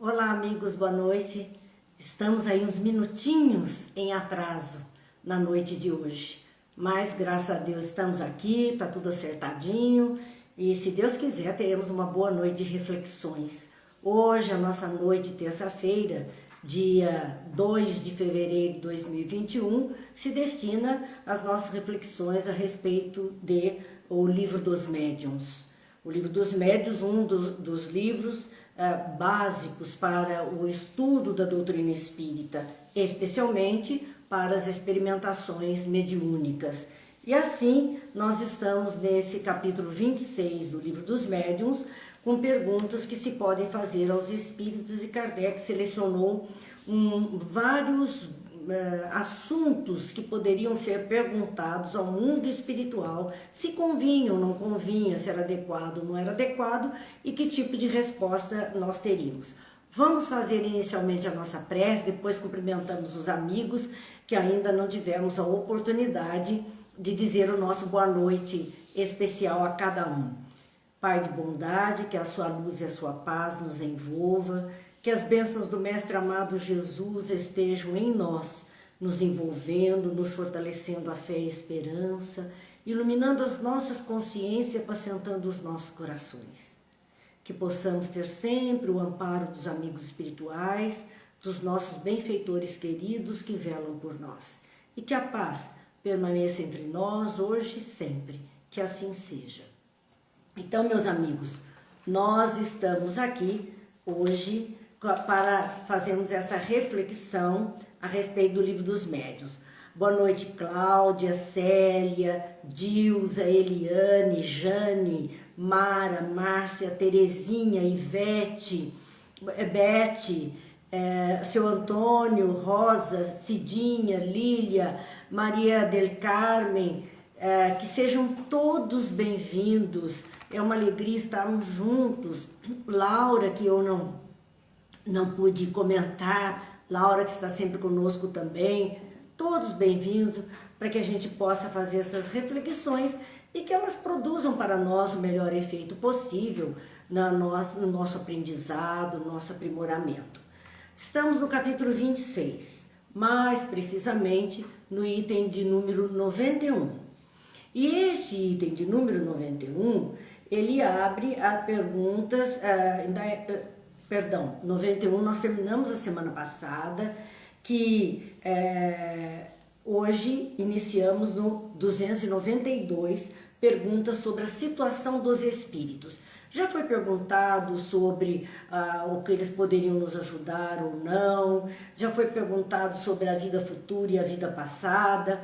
Olá, amigos, boa noite. Estamos aí uns minutinhos em atraso na noite de hoje, mas graças a Deus estamos aqui, tá tudo acertadinho e se Deus quiser teremos uma boa noite de reflexões. Hoje, a nossa noite, terça-feira, dia 2 de fevereiro de 2021, se destina às nossas reflexões a respeito de o Livro dos Médiuns. O Livro dos Médiuns, um dos livros básicos para o estudo da doutrina espírita, especialmente para as experimentações mediúnicas. E assim, nós estamos nesse capítulo 26 do Livro dos Médiuns, com perguntas que se podem fazer aos espíritos, e Kardec selecionou vários assuntos que poderiam ser perguntados ao mundo espiritual, se convinha ou não convinha, se era adequado ou não era adequado e que tipo de resposta nós teríamos. Vamos fazer inicialmente a nossa prece, depois cumprimentamos os amigos que ainda não tivemos a oportunidade de dizer o nosso boa noite especial a cada um. Pai de bondade, que a sua luz e a sua paz nos envolva, que as bênçãos do Mestre amado Jesus estejam em nós, nos envolvendo, nos fortalecendo a fé e a esperança, iluminando as nossas consciências e apacentando os nossos corações. Que possamos ter sempre o amparo dos amigos espirituais, dos nossos benfeitores queridos que velam por nós. E que a paz permaneça entre nós hoje e sempre. Que assim seja. Então, meus amigos, nós estamos aqui hoje para fazermos essa reflexão a respeito do Livro dos Médiuns. Boa noite, Cláudia, Célia, Dilza, Eliane, Jane, Mara, Márcia, Terezinha, Ivete, Bete, seu Antônio, Rosa, Cidinha, Lília, Maria del Carmen, que sejam todos bem-vindos. É uma alegria estarmos juntos. Laura, que eu não pude comentar, Laura que está sempre conosco também, todos bem-vindos para que a gente possa fazer essas reflexões e que elas produzam para nós o melhor efeito possível no nosso aprendizado, no nosso aprimoramento. Estamos no capítulo 26, mais precisamente no item de número 91. E este item de número 91, ele abre a perguntas, perdão, 91 nós terminamos a semana passada, que hoje iniciamos no 292, perguntas sobre a situação dos espíritos. Já foi perguntado sobre o que eles poderiam nos ajudar ou não, já foi perguntado sobre a vida futura e a vida passada.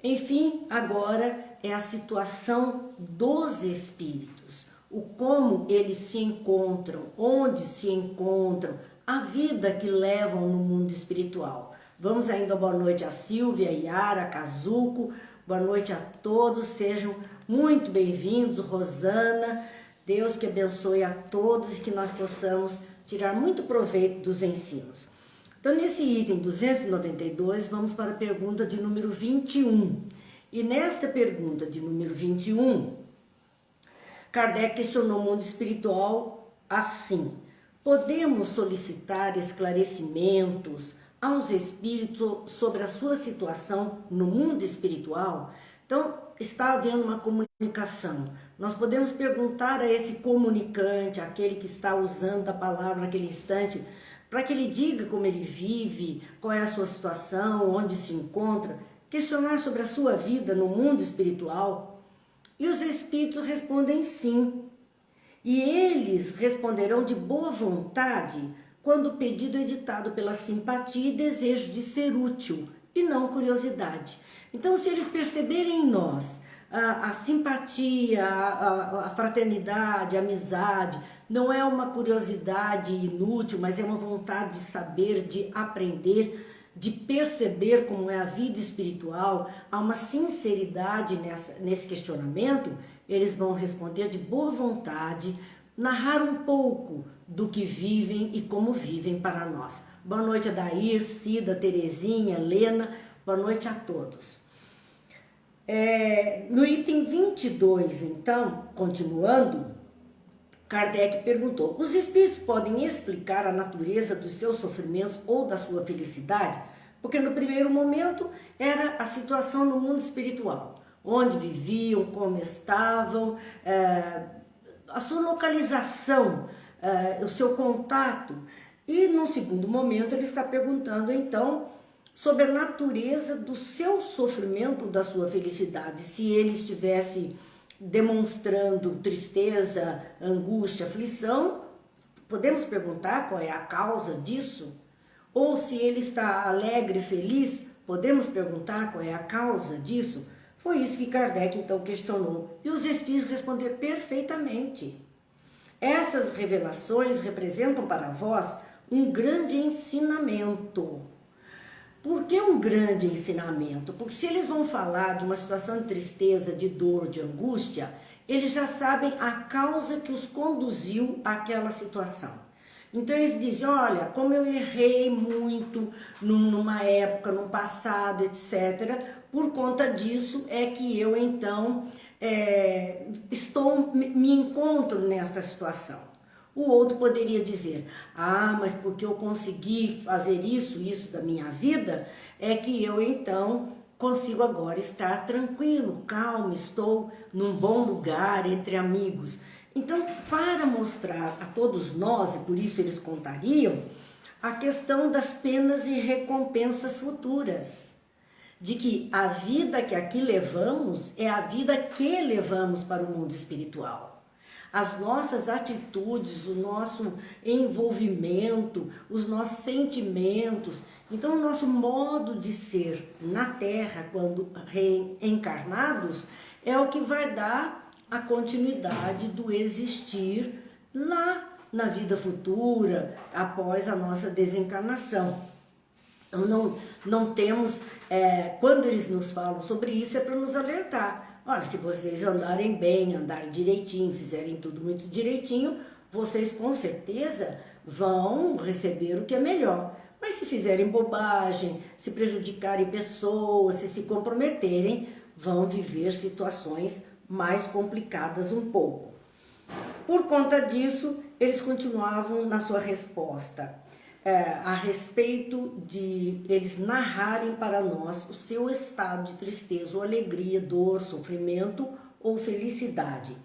Enfim, agora é a situação dos espíritos, o como eles se encontram, onde se encontram, a vida que levam no mundo espiritual. Vamos ainda boa noite a Silvia, Yara, Kazuko, boa noite a todos, sejam muito bem-vindos, Rosana, Deus que abençoe a todos e que nós possamos tirar muito proveito dos ensinos. Então, nesse item 292, vamos para a pergunta de número 21. E nesta pergunta de número 21, Kardec questionou o mundo espiritual assim: podemos solicitar esclarecimentos aos espíritos sobre a sua situação no mundo espiritual? Então, está havendo uma comunicação. Nós podemos perguntar a esse comunicante, aquele que está usando a palavra naquele instante, para que ele diga como ele vive, qual é a sua situação, onde se encontra, questionar sobre a sua vida no mundo espiritual. E os espíritos respondem sim. E eles responderão de boa vontade quando o pedido é ditado pela simpatia e desejo de ser útil, e não curiosidade. Então, se eles perceberem em nós a simpatia, a fraternidade, a amizade, não é uma curiosidade inútil, mas é uma vontade de saber, de aprender, de perceber como é a vida espiritual, há uma sinceridade nesse questionamento, eles vão responder de boa vontade, narrar um pouco do que vivem e como vivem para nós. Boa noite, Adair, Cida, Terezinha, Lena, boa noite a todos. No item 22, então, continuando, Kardec perguntou: os espíritos podem explicar a natureza dos seus sofrimentos ou da sua felicidade? Porque no primeiro momento era a situação no mundo espiritual, onde viviam, como estavam, a sua localização, o seu contato. E no segundo momento ele está perguntando então sobre a natureza do seu sofrimento, da sua felicidade, se ele estivesse demonstrando tristeza, angústia, aflição, podemos perguntar qual é a causa disso? Ou se ele está alegre, feliz, podemos perguntar qual é a causa disso? Foi isso que Kardec então questionou. E os espíritos responderam perfeitamente. Essas revelações representam para vós um grande ensinamento. Por que um grande ensinamento? Porque se eles vão falar de uma situação de tristeza, de dor, de angústia, eles já sabem a causa que os conduziu àquela situação. Então eles dizem: olha, como eu errei muito numa época, no passado, etc., por conta disso é que eu então me encontro nesta situação. O outro poderia dizer: ah, mas porque eu consegui fazer isso da minha vida, é que eu então consigo agora estar tranquilo, calmo, estou num bom lugar entre amigos. Então, para mostrar a todos nós, e por isso eles contariam, a questão das penas e recompensas futuras, de que a vida que aqui levamos é a vida que levamos para o mundo espiritual. As nossas atitudes, o nosso envolvimento, os nossos sentimentos, então o nosso modo de ser na Terra, quando reencarnados, é o que vai dar a continuidade do existir lá na vida futura, após a nossa desencarnação. Então não temos, quando eles nos falam sobre isso, é para nos alertar. Olha, se vocês andarem bem, andarem direitinho, fizerem tudo muito direitinho, vocês com certeza vão receber o que é melhor. Mas se fizerem bobagem, se prejudicarem pessoas, se comprometerem, vão viver situações mais complicadas um pouco. Por conta disso, eles continuavam na sua resposta. A respeito de eles narrarem para nós o seu estado de tristeza ou alegria, dor, sofrimento ou felicidade.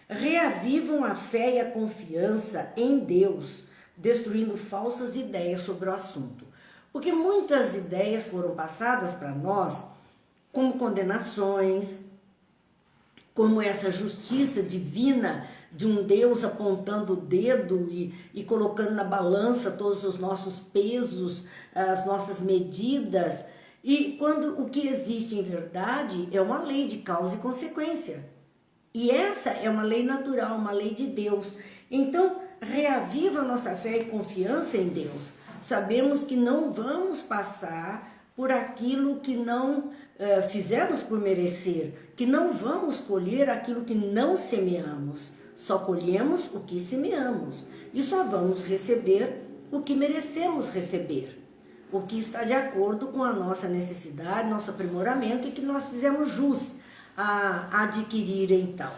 Reavivam a fé e a confiança em Deus, destruindo falsas ideias sobre o assunto. Porque muitas ideias foram passadas para nós como condenações, como essa justiça divina de um Deus apontando o dedo e colocando na balança todos os nossos pesos, as nossas medidas, e quando o que existe em verdade é uma lei de causa e consequência. E essa é uma lei natural, uma lei de Deus. Então, reaviva a nossa fé e confiança em Deus. Sabemos que não vamos passar por aquilo que não fizemos por merecer, que não vamos colher aquilo que não semeamos. Só colhemos o que semeamos e só vamos receber o que merecemos receber, o que está de acordo com a nossa necessidade, nosso aprimoramento e que nós fizemos jus a adquirir então.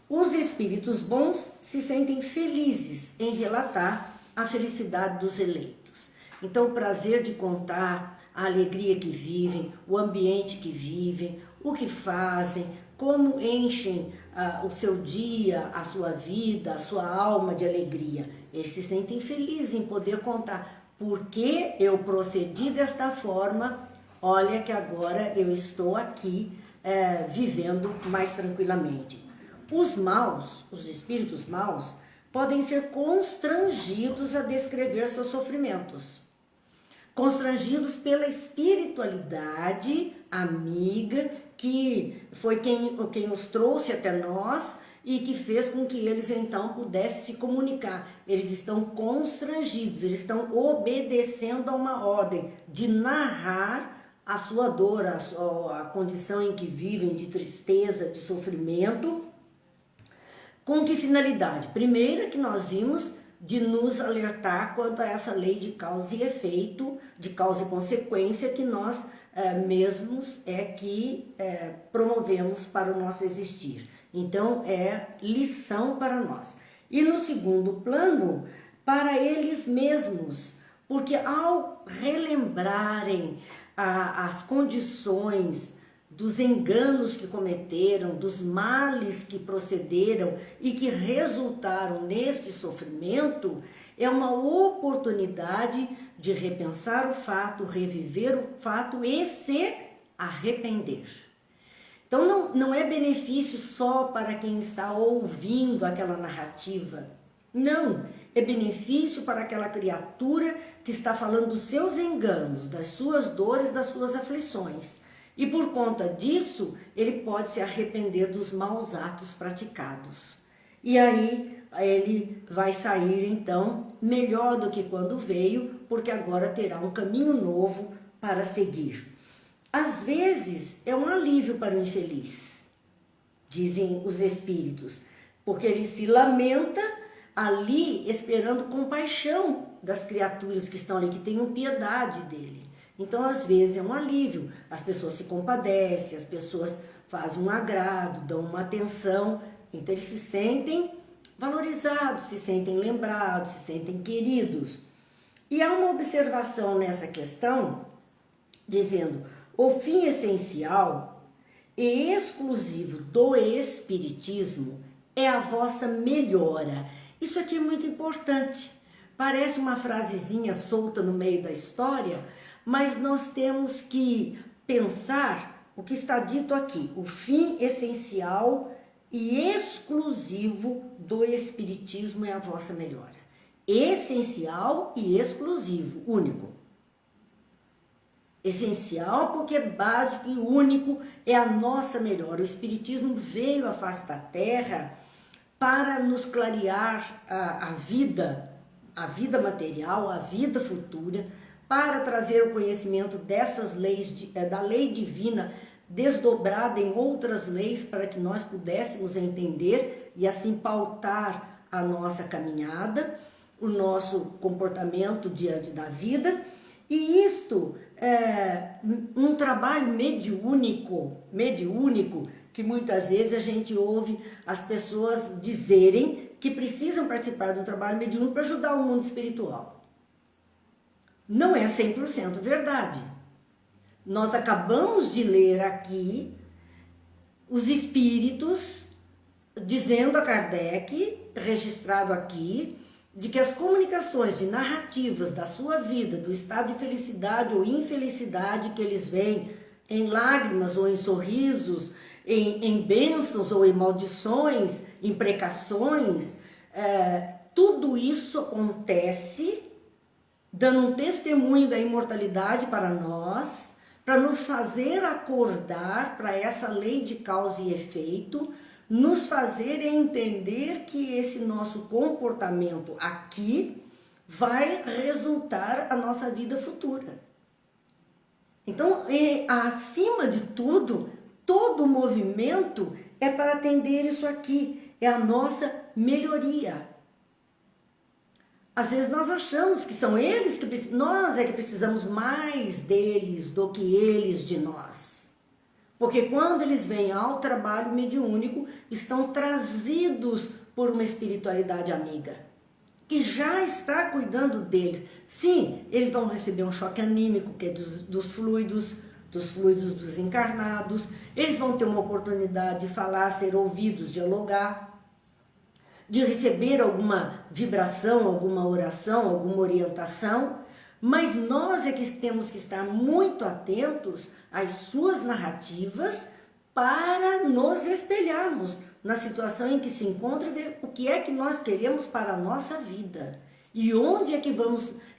Os espíritos bons se sentem felizes em relatar a felicidade dos eleitos. Então o prazer de contar a alegria que vivem, o ambiente que vivem, o que fazem, como enchem o seu dia, a sua vida, a sua alma de alegria. Eles se sentem felizes em poder contar porque eu procedi desta forma, olha que agora eu estou aqui vivendo mais tranquilamente. Os maus, os espíritos maus, podem ser constrangidos a descrever seus sofrimentos. Constrangidos pela espiritualidade amiga, que foi quem os trouxe até nós e que fez com que eles então pudessem se comunicar. Eles estão constrangidos, eles estão obedecendo a uma ordem de narrar a sua dor, a condição em que vivem de tristeza, de sofrimento. Com que finalidade? Primeira, que nós vimos, de nos alertar quanto a essa lei de causa e efeito, de causa e consequência que nós mesmos que promovemos para o nosso existir. Então é lição para nós. E no segundo plano, para eles mesmos, porque ao relembrarem as condições dos enganos que cometeram, dos males que procederam e que resultaram neste sofrimento, é uma oportunidade de repensar o fato, reviver o fato e se arrepender. Então não é benefício só para quem está ouvindo aquela narrativa. Não, é benefício para aquela criatura que está falando dos seus enganos, das suas dores, das suas aflições. E por conta disso, ele pode se arrepender dos maus atos praticados. E aí ele vai sair então melhor do que quando veio, porque agora terá um caminho novo para seguir. Às vezes é um alívio para o infeliz, dizem os espíritos, porque ele se lamenta ali esperando compaixão das criaturas que estão ali, que tenham piedade dele. Então, às vezes é um alívio, as pessoas se compadecem, as pessoas fazem um agrado, dão uma atenção, então eles se sentem valorizados, se sentem lembrados, se sentem queridos. E há uma observação nessa questão, dizendo: o fim essencial e exclusivo do Espiritismo é a vossa melhora. Isso aqui é muito importante. Parece uma frasezinha solta no meio da história, mas nós temos que pensar o que está dito aqui. O fim essencial e exclusivo do Espiritismo é a vossa melhora. Essencial e exclusivo, único. Essencial porque é básico e único, é a nossa melhora. O Espiritismo veio à face da Terra para nos clarear a vida material, a vida futura, para trazer o conhecimento dessas leis, da lei divina desdobrada em outras leis, para que nós pudéssemos entender e assim pautar a nossa caminhada, o nosso comportamento diante da vida. E isto é um trabalho mediúnico, que muitas vezes a gente ouve as pessoas dizerem que precisam participar de um trabalho mediúnico para ajudar o mundo espiritual. Não é 100% verdade. Nós acabamos de ler aqui os espíritos dizendo a Kardec, registrado aqui, de que as comunicações de narrativas da sua vida, do estado de felicidade ou infelicidade que eles veem em lágrimas ou em sorrisos, em bênçãos ou em maldições, em precações, tudo isso acontece dando um testemunho da imortalidade para nós, para nos fazer acordar para essa lei de causa e efeito, nos fazer entender que esse nosso comportamento aqui vai resultar a nossa vida futura. Então, acima de tudo, todo o movimento é para atender isso aqui, é a nossa melhoria. Às vezes nós achamos que são eles que nós é que precisamos mais deles do que eles de nós. Porque quando eles vêm ao trabalho mediúnico, estão trazidos por uma espiritualidade amiga, que já está cuidando deles. Sim, eles vão receber um choque anímico, que é dos fluidos dos encarnados. Eles vão ter uma oportunidade de falar, ser ouvidos, dialogar, de receber alguma vibração, alguma oração, alguma orientação, mas nós é que temos que estar muito atentos às suas narrativas para nos espelharmos na situação em que se encontra e ver o que é que nós queremos para a nossa vida e onde é que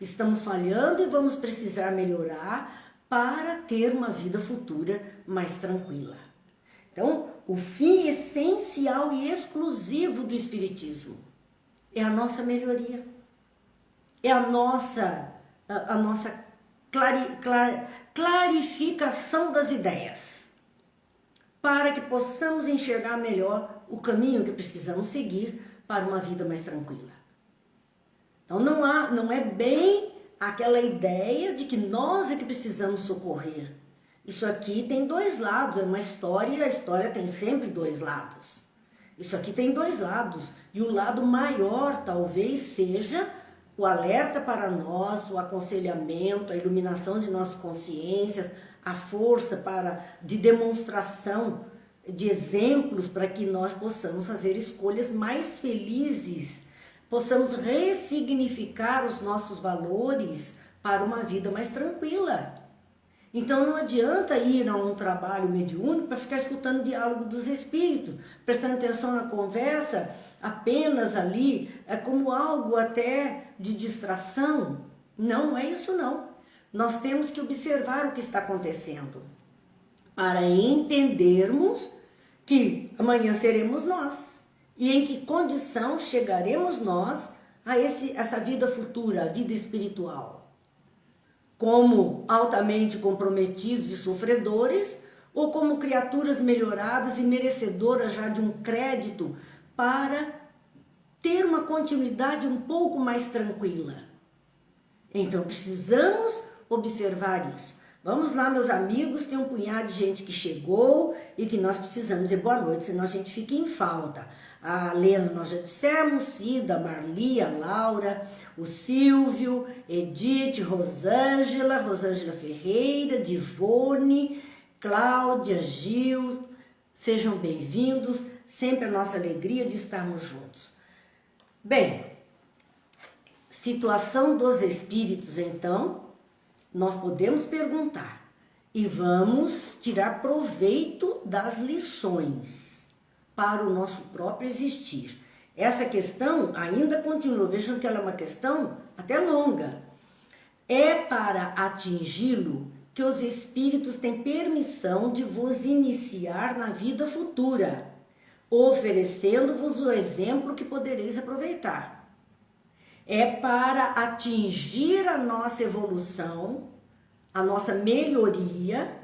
estamos falhando e vamos precisar melhorar para ter uma vida futura mais tranquila. Então, o fim essencial e exclusivo do Espiritismo é a nossa melhoria, é a nossa clarificação das ideias, para que possamos enxergar melhor o caminho que precisamos seguir para uma vida mais tranquila. Então, não é bem aquela ideia de que nós é que precisamos socorrer. Isso aqui tem dois lados, é uma história e a história tem sempre dois lados. Isso aqui tem dois lados, e o lado maior talvez seja o alerta para nós, o aconselhamento, a iluminação de nossas consciências, a força de demonstração de exemplos para que nós possamos fazer escolhas mais felizes, possamos ressignificar os nossos valores para uma vida mais tranquila. Então não adianta ir a um trabalho mediúnico para ficar escutando o diálogo dos espíritos, prestando atenção na conversa apenas ali, como algo até de distração. Não, não é isso não. Nós temos que observar o que está acontecendo para entendermos que amanhã seremos nós e em que condição chegaremos nós a essa vida futura, a vida espiritual. Como altamente comprometidos e sofredores, ou como criaturas melhoradas e merecedoras já de um crédito para ter uma continuidade um pouco mais tranquila. Então precisamos observar isso. Vamos lá, meus amigos, tem um punhado de gente que chegou e que nós precisamos dizer boa noite, senão a gente fica em falta. A Lena nós já dissemos, Cida, a Marli, a Laura, o Silvio, Edith, Rosângela Ferreira, Divone, Cláudia, Gil, sejam bem-vindos, sempre a nossa alegria de estarmos juntos. Bem, situação dos espíritos, então, nós podemos perguntar e vamos tirar proveito das lições para o nosso próprio existir. Essa questão ainda continua, vejam que ela é uma questão até longa. É para atingi-lo que os espíritos têm permissão de vos iniciar na vida futura, oferecendo-vos o exemplo que podereis aproveitar. É para atingir a nossa evolução, a nossa melhoria,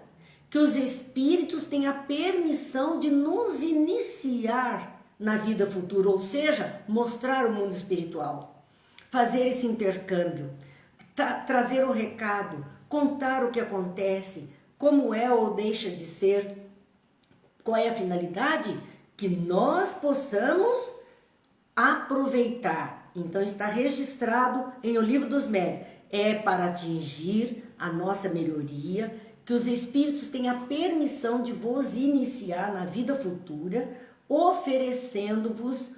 que os espíritos têm a permissão de nos iniciar na vida futura, ou seja, mostrar o mundo espiritual, fazer esse intercâmbio, trazer o recado, contar o que acontece, como é ou deixa de ser, qual é a finalidade, que nós possamos aproveitar. Então está registrado em O Livro dos Médiuns, é para atingir a nossa melhoria, que os espíritos têm a permissão de vos iniciar na vida futura, oferecendo-vos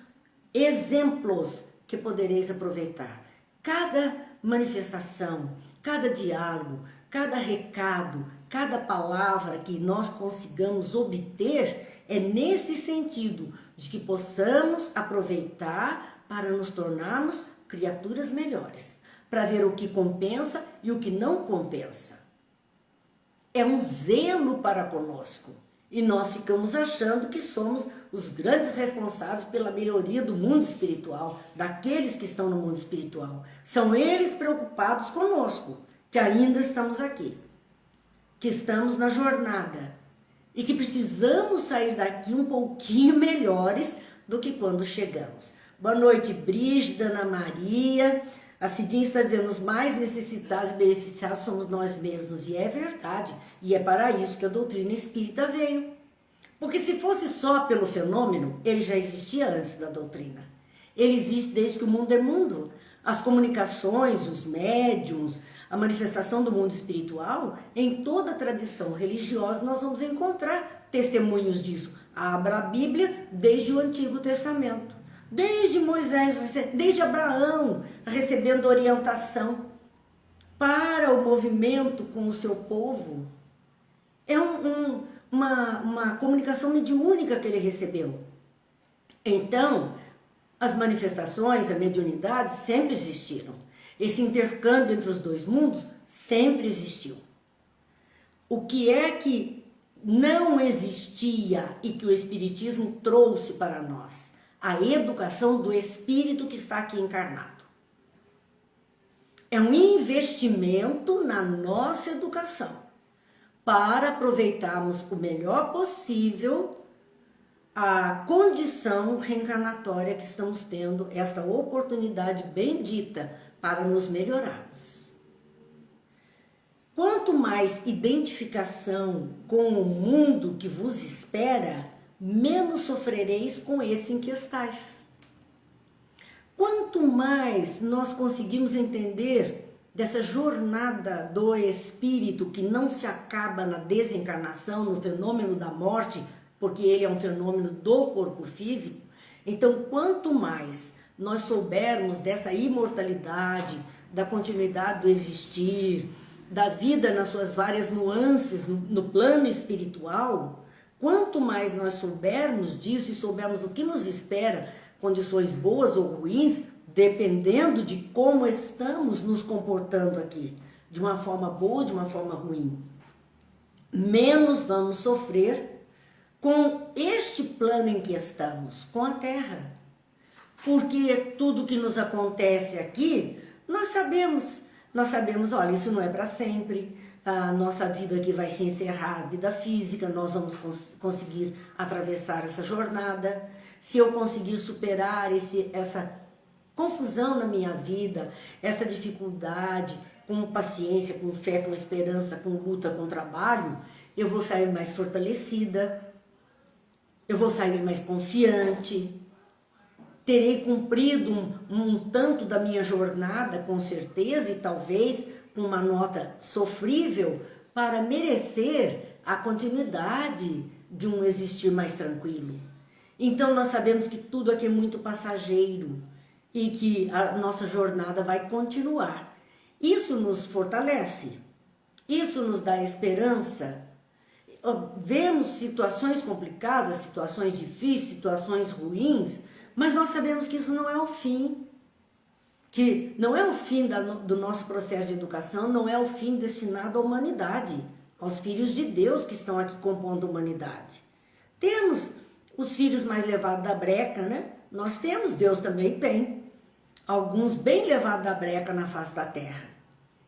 exemplos que podereis aproveitar. Cada manifestação, cada diálogo, cada recado, cada palavra que nós consigamos obter é nesse sentido de que possamos aproveitar para nos tornarmos criaturas melhores, para ver o que compensa e o que não compensa. É um zelo para conosco e nós ficamos achando que somos os grandes responsáveis pela melhoria do mundo espiritual, daqueles que estão no mundo espiritual. São eles preocupados conosco, que ainda estamos aqui, que estamos na jornada e que precisamos sair daqui um pouquinho melhores do que quando chegamos. Boa noite, Brígida, Ana Maria. A Cidinha está dizendo, os mais necessitados e beneficiados somos nós mesmos. E é verdade. E é para isso que a doutrina espírita veio. Porque se fosse só pelo fenômeno, ele já existia antes da doutrina. Ele existe desde que o mundo é mundo. As comunicações, os médiums, a manifestação do mundo espiritual, em toda a tradição religiosa nós vamos encontrar testemunhos disso. Abra a Bíblia desde o Antigo Testamento. Desde Moisés, desde Abraão, recebendo orientação para o movimento com o seu povo. É uma comunicação mediúnica que ele recebeu. Então, as manifestações, a mediunidade sempre existiram. Esse intercâmbio entre os dois mundos sempre existiu. O que é que não existia e que o Espiritismo trouxe para nós? A educação do espírito que está aqui encarnado. É um investimento na nossa educação para aproveitarmos o melhor possível a condição reencarnatória que estamos tendo, esta oportunidade bendita para nos melhorarmos. Quanto mais identificação com o mundo que vos espera, menos sofrereis com esse em que estais. Quanto mais nós conseguimos entender dessa jornada do espírito que não se acaba na desencarnação, no fenômeno da morte, porque ele é um fenômeno do corpo físico, então quanto mais nós soubermos dessa imortalidade, da continuidade do existir, da vida nas suas várias nuances no plano espiritual, quanto mais nós soubermos disso e soubermos o que nos espera, condições boas ou ruins, dependendo de como estamos nos comportando aqui, de uma forma boa, de uma forma ruim, menos vamos sofrer com este plano em que estamos, com a Terra. Porque tudo que nos acontece aqui, nós sabemos, olha, isso não é para sempre, a nossa vida aqui vai se encerrar, a vida física, nós vamos conseguir atravessar essa jornada. Se eu conseguir superar essa confusão na minha vida, essa dificuldade, com paciência, com fé, com esperança, com luta, com trabalho, eu vou sair mais fortalecida, eu vou sair mais confiante, terei cumprido um tanto da minha jornada, com certeza, e talvez com uma nota sofrível, para merecer a continuidade de um existir mais tranquilo. Então nós sabemos que tudo aqui é muito passageiro e que a nossa jornada vai continuar. Isso nos fortalece, isso nos dá esperança. Vemos situações complicadas, situações difíceis, situações ruins, mas nós sabemos que isso não é o fim, que não é o fim do nosso processo de educação, não é o fim destinado à humanidade, aos filhos de Deus que estão aqui compondo a humanidade. Temos os filhos mais levados da breca, né? Nós temos, Deus também tem. Alguns bem levados da breca na face da terra.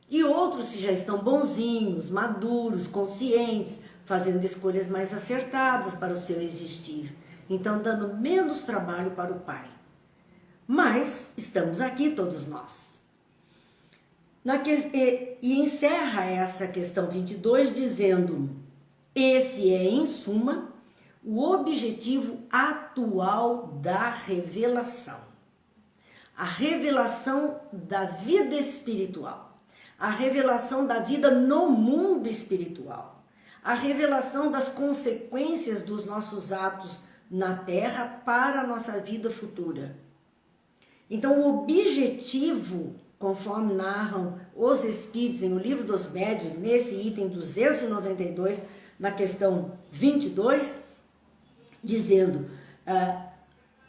E outros que já estão bonzinhos, maduros, conscientes, fazendo escolhas mais acertadas para o seu existir. Então, dando menos trabalho para o Pai. Mas estamos aqui todos nós. E encerra essa questão 22 dizendo: esse é, em suma, o objetivo atual da revelação. A revelação da vida espiritual. A revelação da vida no mundo espiritual. A revelação das consequências dos nossos atos na Terra para a nossa vida futura. Então, o objetivo, conforme narram os Espíritos em O Livro dos Médiuns, nesse item 292, na questão 22, dizendo,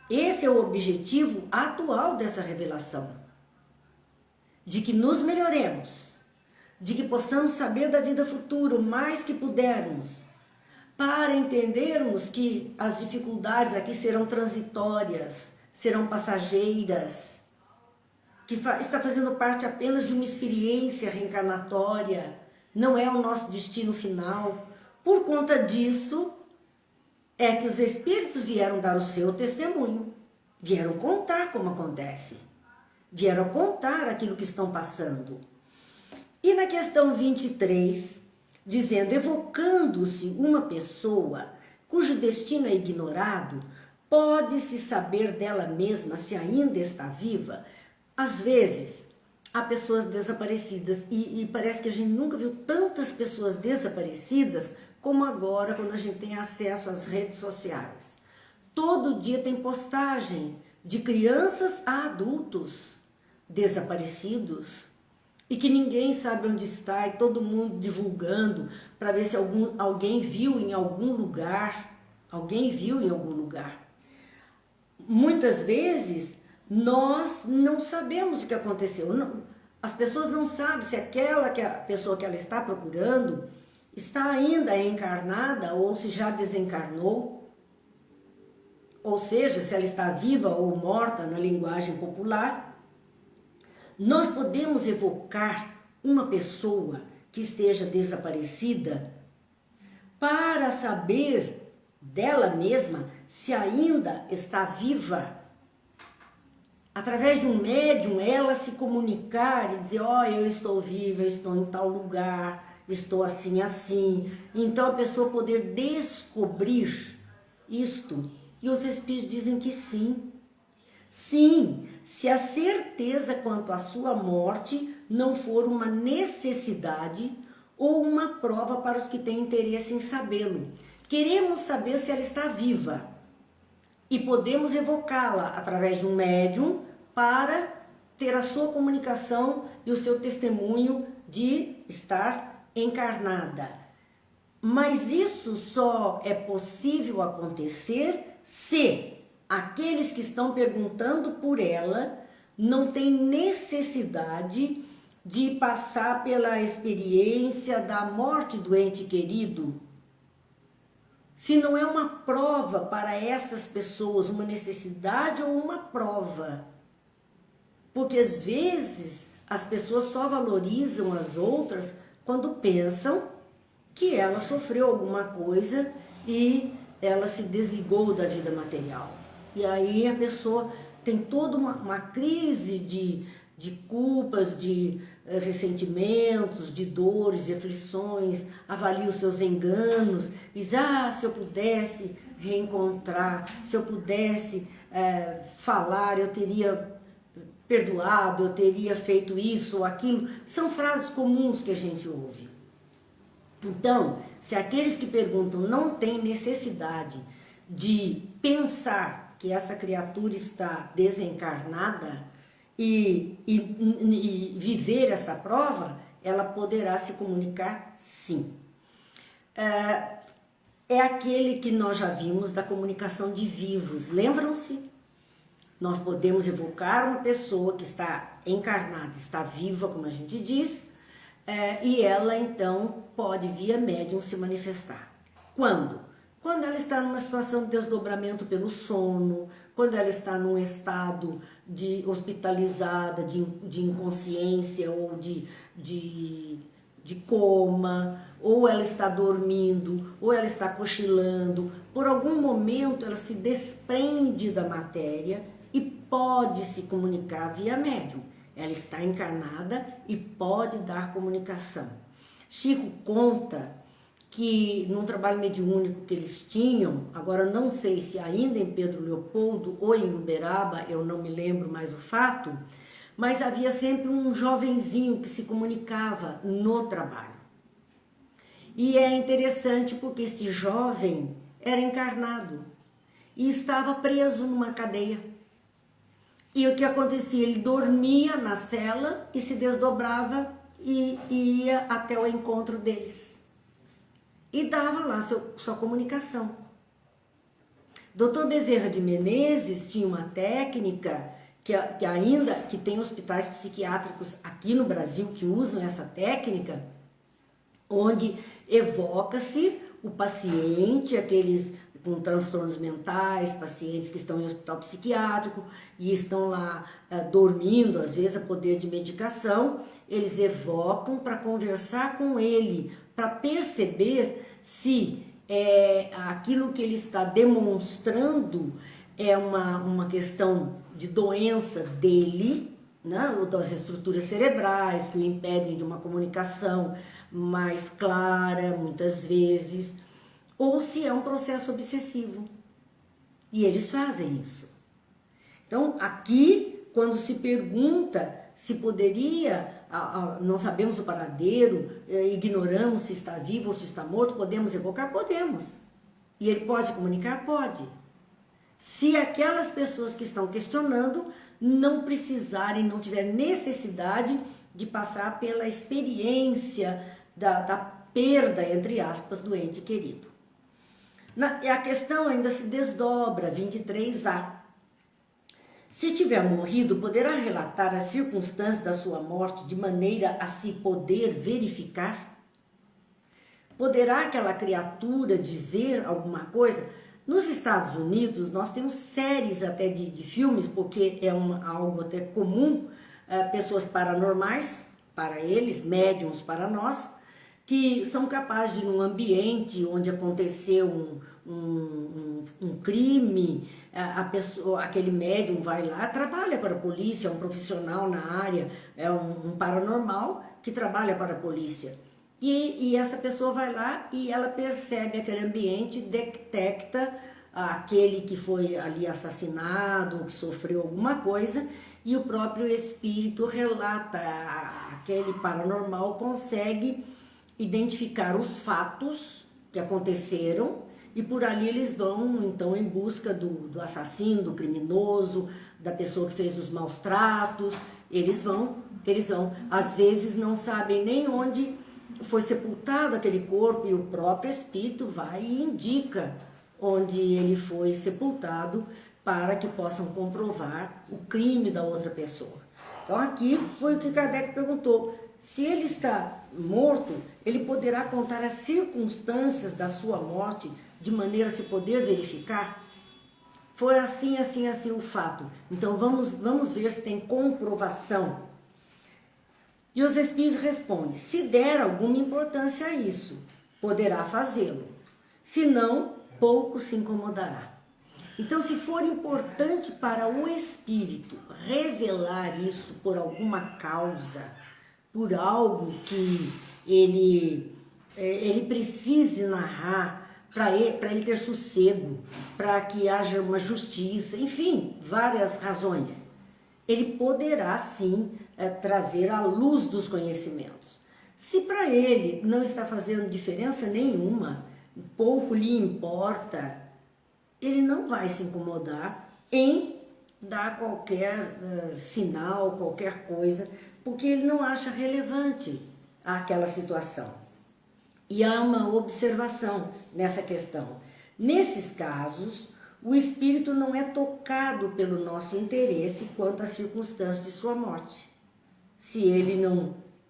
esse é o objetivo atual dessa revelação, de que nos melhoremos, de que possamos saber da vida futura o mais que pudermos, para entendermos que as dificuldades aqui serão transitórias, serão passageiras, que está fazendo parte apenas de uma experiência reencarnatória, não é o nosso destino final. Por conta disso, é que os Espíritos vieram dar o seu testemunho, vieram contar como acontece, vieram contar aquilo que estão passando. E na questão 23, dizendo, evocando-se uma pessoa cujo destino é ignorado, pode-se saber dela mesma se ainda está viva? Às vezes, há pessoas desaparecidas e parece que a gente nunca viu tantas pessoas desaparecidas como agora, quando a gente tem acesso às redes sociais. Todo dia tem postagem de crianças a adultos desaparecidos e que ninguém sabe onde está e todo mundo divulgando para ver se alguém viu em algum lugar. Alguém viu em algum lugar. Muitas vezes nós não sabemos o que aconteceu. As pessoas não sabem se a pessoa que ela está procurando está ainda encarnada ou se já desencarnou. Ou seja, se ela está viva ou morta na linguagem popular. Nós podemos evocar uma pessoa que esteja desaparecida para saber dela mesma se ainda está viva. Através de um médium, ela se comunicar e dizer, eu estou viva, eu estou em tal lugar, estou assim, assim. Então a pessoa poder descobrir isto? E os espíritos dizem que sim. Sim, se a certeza quanto à sua morte não for uma necessidade ou uma prova para os que têm interesse em sabê-lo. Queremos saber se ela está viva e podemos evocá-la através de um médium para ter a sua comunicação e o seu testemunho de estar encarnada. Mas isso só é possível acontecer se aqueles que estão perguntando por ela não têm necessidade de passar pela experiência da morte do ente querido. Se não é uma prova para essas pessoas, uma necessidade ou uma prova. Porque às vezes as pessoas só valorizam as outras quando pensam que ela sofreu alguma coisa e ela se desligou da vida material. E aí a pessoa tem toda uma crise de culpas, de ressentimentos, de dores, de aflições, avalia os seus enganos, diz, se eu pudesse reencontrar, se eu pudesse falar, eu teria perdoado, eu teria feito isso ou aquilo. São frases comuns que a gente ouve. Então, se aqueles que perguntam não têm necessidade de pensar que essa criatura está desencarnada e viver essa prova, ela poderá se comunicar sim. É aquele que nós já vimos da comunicação de vivos, lembram-se? Nós podemos evocar uma pessoa que está encarnada, está viva, como a gente diz, e ela então pode via médium se manifestar. Quando? Quando ela está numa situação de desdobramento pelo sono, quando ela está num estado de hospitalizada, de inconsciência ou de coma, ou ela está dormindo, ou ela está cochilando, por algum momento ela se desprende da matéria e pode se comunicar via médium. Ela está encarnada e pode dar comunicação. Chico conta que num trabalho mediúnico que eles tinham, agora não sei se ainda em Pedro Leopoldo ou em Uberaba, eu não me lembro mais o fato, mas havia sempre um jovenzinho que se comunicava no trabalho. E é interessante porque este jovem era encarnado e estava preso numa cadeia. E o que acontecia? Ele dormia na cela e se desdobrava e ia até o encontro deles. E dava lá sua comunicação. Dr. Bezerra de Menezes tinha uma técnica que ainda que tem hospitais psiquiátricos aqui no Brasil que usam essa técnica, onde evoca-se o paciente, aqueles com transtornos mentais, pacientes que estão em hospital psiquiátrico e estão lá dormindo, às vezes a poder de medicação, eles evocam para conversar com ele, para perceber se aquilo que ele está demonstrando é uma questão de doença dele, né, ou das estruturas cerebrais que o impedem de uma comunicação mais clara, muitas vezes, ou se é um processo obsessivo. E eles fazem isso. Então, aqui, quando se pergunta se poderia, não sabemos o paradeiro, ignoramos se está vivo ou se está morto, podemos evocar? Podemos. E ele pode se comunicar? Pode. Se aquelas pessoas que estão questionando não precisarem, não tiverem necessidade de passar pela experiência da perda, entre aspas, do ente querido. A questão ainda se desdobra, 23A. Se tiver morrido, poderá relatar as circunstâncias da sua morte de maneira a se poder verificar? Poderá aquela criatura dizer alguma coisa? Nos Estados Unidos, nós temos séries até de filmes, porque é algo até comum, pessoas paranormais, para eles, médiums para nós, que são capazes de, num ambiente onde aconteceu um crime, aquele médium vai lá, trabalha para a polícia, é um profissional na área, é um paranormal que trabalha para a polícia. E essa pessoa vai lá e ela percebe aquele ambiente, detecta aquele que foi ali assassinado, ou que sofreu alguma coisa, e o próprio espírito relata, aquele paranormal consegue identificar os fatos que aconteceram, e por ali eles vão então em busca do assassino, do criminoso, da pessoa que fez os maus tratos. Eles vão, às vezes não sabem nem onde foi sepultado aquele corpo, e o próprio espírito vai e indica onde ele foi sepultado para que possam comprovar o crime da outra pessoa. Então aqui foi o que Kardec perguntou: se ele está morto, ele poderá contar as circunstâncias da sua morte de maneira a se poder verificar? Foi assim, assim, assim o fato. Então vamos ver se tem comprovação. E os espíritos respondem: se der alguma importância a isso, poderá fazê-lo. Se não, pouco se incomodará. Então, se for importante para o espírito revelar isso por alguma causa, por algo que ele precise narrar, para ele ter sossego, para que haja uma justiça, enfim, várias razões, ele poderá sim trazer à luz dos conhecimentos. Se para ele não está fazendo diferença nenhuma, pouco lhe importa, ele não vai se incomodar em dar qualquer sinal, qualquer coisa, porque ele não acha relevante aquela situação. E há uma observação nessa questão. Nesses casos, o espírito não é tocado pelo nosso interesse quanto às circunstâncias de sua morte. Se ele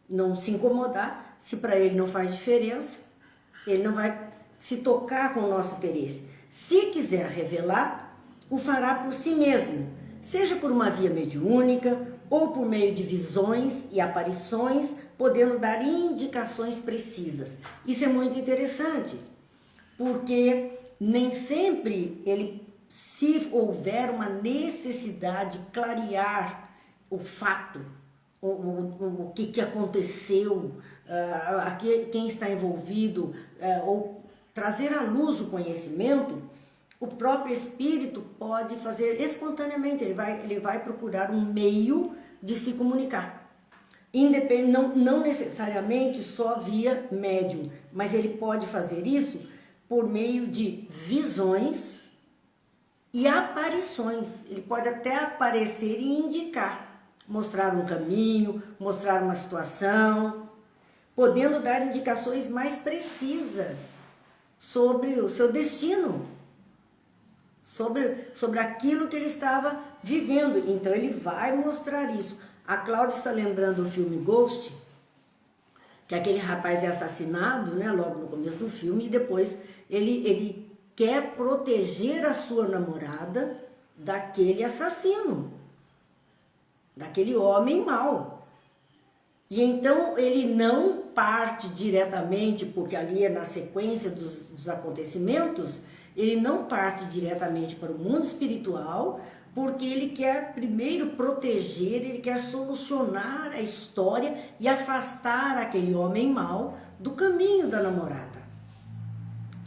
não se incomodar, se para ele não faz diferença, ele não vai se tocar com o nosso interesse. Se quiser revelar, o fará por si mesmo, seja por uma via mediúnica ou por meio de visões e aparições, podendo dar indicações precisas. Isso é muito interessante, porque nem sempre ele, se houver uma necessidade de clarear o fato, o que aconteceu, quem está envolvido, ou trazer à luz o conhecimento, o próprio espírito pode fazer espontaneamente, ele vai procurar um meio de se comunicar. Não necessariamente só via médium, mas ele pode fazer isso por meio de visões e aparições. Ele pode até aparecer e indicar, mostrar um caminho, mostrar uma situação, podendo dar indicações mais precisas sobre o seu destino, sobre aquilo que ele estava vivendo. Então ele vai mostrar isso. A Cláudia está lembrando o filme Ghost, que aquele rapaz é assassinado, né, logo no começo do filme, e depois ele quer proteger a sua namorada daquele assassino, daquele homem mau. E então ele não parte diretamente, porque ali é na sequência dos acontecimentos, ele não parte diretamente para o mundo espiritual, porque ele quer primeiro proteger, ele quer solucionar a história e afastar aquele homem mau do caminho da namorada.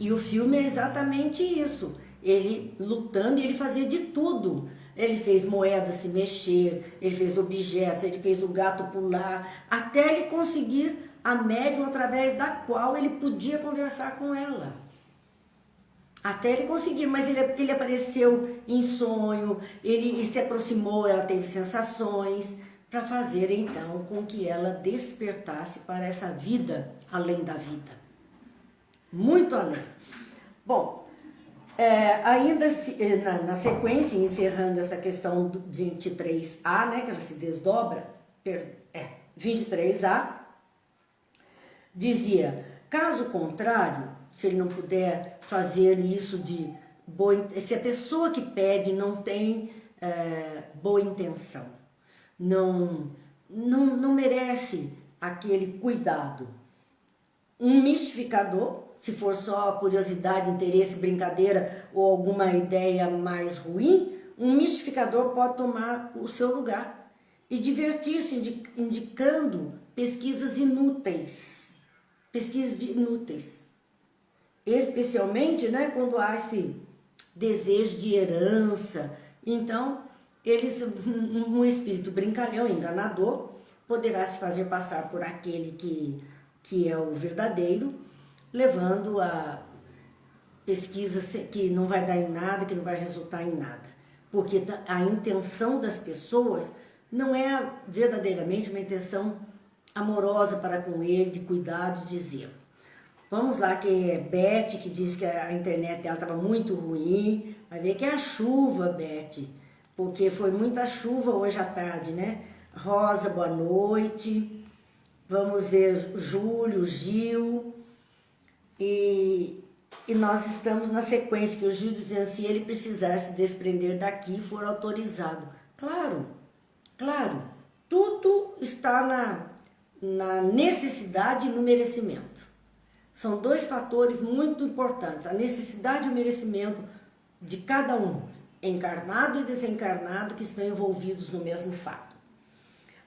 E o filme é exatamente isso, ele lutando, e ele fazia de tudo. Ele fez moeda se mexer, ele fez objetos, ele fez o gato pular, até ele conseguir a médium através da qual ele podia conversar com ela. Até ele conseguir, mas ele apareceu em sonho, ele se aproximou, ela teve sensações, para fazer então com que ela despertasse para essa vida além da vida. Muito além. Bom, ainda na sequência, encerrando essa questão do 23A, né, que ela se desdobra, 23A, dizia: caso contrário, se ele não puder fazer isso se a pessoa que pede não tem boa intenção, não merece aquele cuidado. Um mistificador, se for só curiosidade, interesse, brincadeira ou alguma ideia mais ruim, um mistificador pode tomar o seu lugar e divertir-se indicando pesquisas inúteis. Especialmente, né, quando há desejo de herança. Então, um espírito brincalhão, enganador, poderá se fazer passar por aquele que é o verdadeiro, levando a pesquisa que não vai dar em nada, que não vai resultar em nada. Porque a intenção das pessoas não é verdadeiramente uma intenção amorosa para com ele, de cuidado, de zelo. Vamos lá, que é Beth, que diz que a internet dela estava muito ruim. Vai ver que é a chuva, Beth, porque foi muita chuva hoje à tarde, né? Rosa, boa noite. Vamos ver Júlio, Gil. E nós estamos na sequência, que o Gil dizendo, se ele precisar se desprender daqui, for autorizado. Claro, claro, tudo está na necessidade e no merecimento. São dois fatores muito importantes, a necessidade e o merecimento de cada um, encarnado e desencarnado, que estão envolvidos no mesmo fato.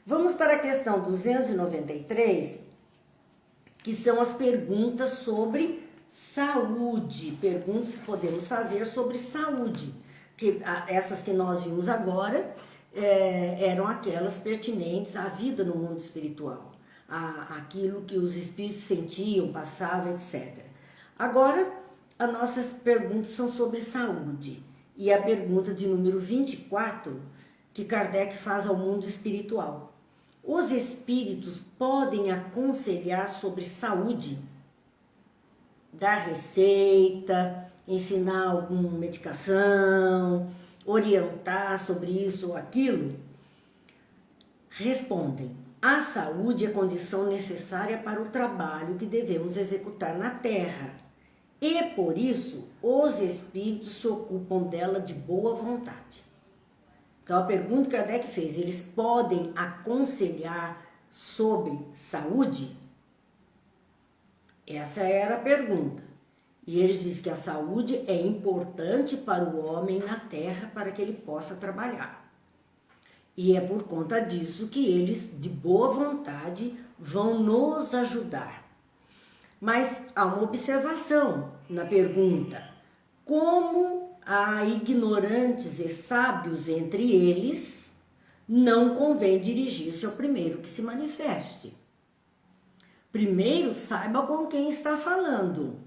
Vamos para a questão 293, que são as perguntas sobre saúde, perguntas que podemos fazer sobre saúde, que essas que nós vimos agora eram aquelas pertinentes à vida no mundo espiritual, aquilo que os espíritos sentiam, passavam, etc. Agora, as nossas perguntas são sobre saúde, e a pergunta de número 24, que Kardec faz ao mundo espiritual. Os espíritos podem aconselhar sobre saúde? Dar receita, ensinar alguma medicação, orientar sobre isso ou aquilo? Respondem: a saúde é condição necessária para o trabalho que devemos executar na Terra, e por isso os espíritos se ocupam dela de boa vontade. Então a pergunta que Kardec fez, eles podem aconselhar sobre saúde? Essa era a pergunta. E eles dizem que a saúde é importante para o homem na Terra para que ele possa trabalhar. E é por conta disso que eles, de boa vontade, vão nos ajudar. Mas há uma observação na pergunta: como há ignorantes e sábios entre eles, não convém dirigir-se ao primeiro que se manifeste. Primeiro, saiba com quem está falando.